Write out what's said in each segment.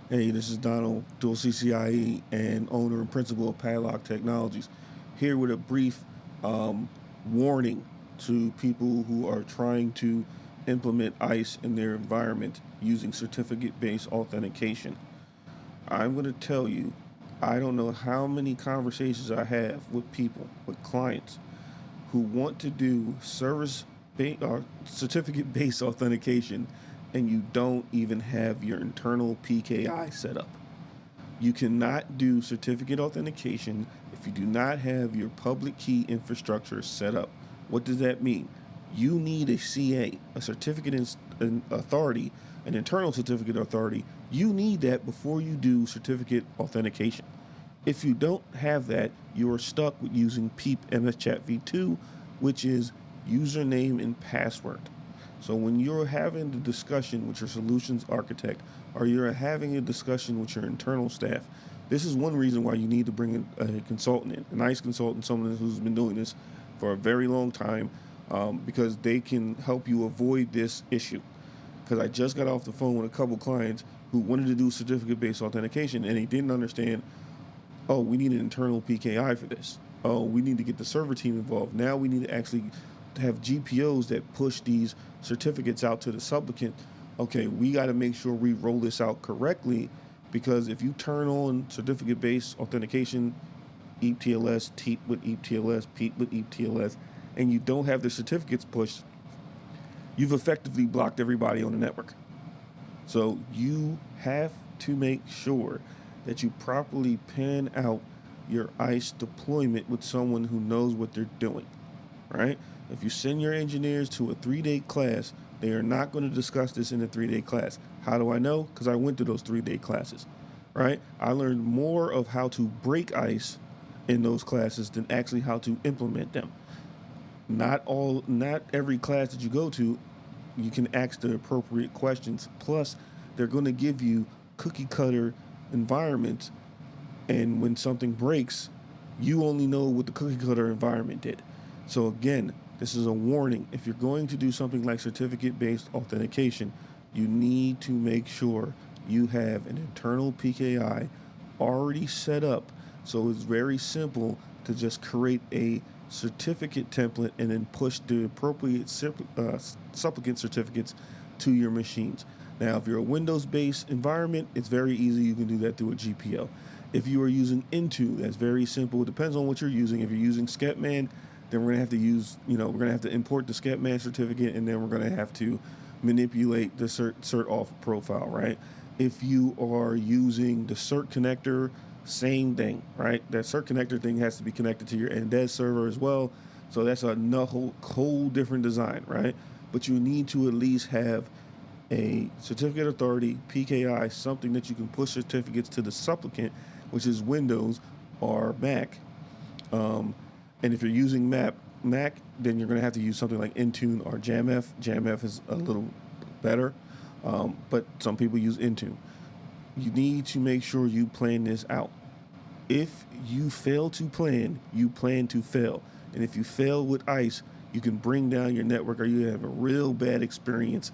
Hey, this is Donald, dual CCIE and owner and principal of Padlock Technologies, here with a brief warning to people who are trying to implement ICE in their environment using certificate-based authentication. I'm going to tell you, I don't know how many conversations I have with people, with clients, who want to do certificate-based authentication, and you don't even have your internal PKI set up. You cannot do certificate authentication if you do not have your public key infrastructure set up. What does that mean? You need a CA, a certificate in authority, an internal certificate authority. You need that before you do certificate authentication. If you don't have that, you are stuck with using PEEP MS Chat v2, which is username and password. So when you're having the discussion with your solutions architect, or you're having a discussion with your internal staff, this is one reason why you need to bring in a consultant in, a nice consultant, someone who's been doing this for a very long time, because they can help you avoid this issue. Because I just got off the phone with a couple clients who wanted to do certificate-based authentication, and they didn't understand, oh, we need an internal PKI for this. Oh, we need to get the server team involved. Now we need to actually have GPOs that push these certificates out to the supplicant. Okay, we got to make sure we roll this out correctly, because if you turn on certificate-based authentication, ETLS, TEEP with ETLS, PEEP with ETLS, and you don't have the certificates pushed, you've effectively blocked everybody on the network. So you have to make sure that you properly pan out your ICE deployment with someone who knows what they're doing, right? If you send your engineers to a 3-day class, they are not going to discuss this in a 3-day class. How do I know? Because I went through those 3-day classes, right? I learned more of how to break ICE in those classes than actually how to implement them. Not every class that you go to, you can ask the appropriate questions. Plus, they're going to give you cookie cutter environments, and when something breaks, you only know what the cookie cutter environment did. So again, this is a warning. If you're going to do something like certificate-based authentication, you need to make sure you have an internal PKI already set up. So it's very simple to just create a certificate template and then push the appropriate supplicant certificates to your machines. Now, if you're a Windows-based environment, it's very easy. You can do that through a GPO. If you are using Intune, that's very simple. It depends on what you're using. If you're using Scatman, then we're going to have to we're going to have to import the Scatman certificate, and then we're going to have to manipulate the cert off profile, right? If you are using the cert connector, same thing, right? That cert connector thing has to be connected to your NDES server as well. So that's a whole different design, right? But you need to at least have a certificate authority, PKI, something that you can push certificates to the supplicant, which is Windows or Mac. And if you're using Mac, then you're going to have to use something like Intune or JAMF. JAMF is a little better, but some people use Intune. You need to make sure you plan this out. If you fail to plan, you plan to fail. And if you fail with ICE, you can bring down your network, or you have a real bad experience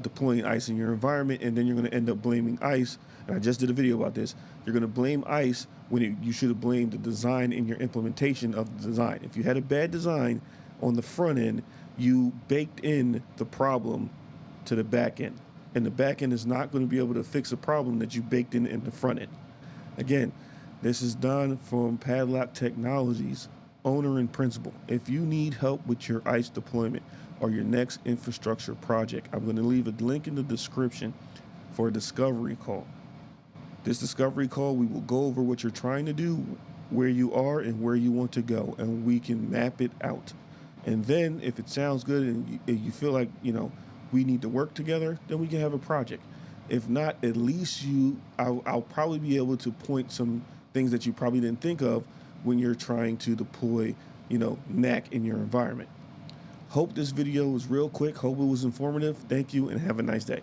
deploying ICE in your environment, and then you're going to end up blaming ICE. And I just did a video about this. You're going to blame ICE when you should have blamed the design in your implementation of the design. If you had a bad design on the front end, you baked in the problem to the back end. And the back end is not going to be able to fix a problem that you baked in the front end. Again, this is Don from Padlock Technologies, owner and principal. If you need help with your ICE deployment or your next infrastructure project, I'm going to leave a link in the description for a discovery call. This discovery call, we will go over what you're trying to do, where you are, and where you want to go, and we can map it out. And then if it sounds good and you feel like, we need to work together, then we can have a project. If not, at least I'll probably be able to point some things that you probably didn't think of when you're trying to deploy, NAC in your environment. Hope this video was real quick. Hope it was informative. Thank you, and have a nice day.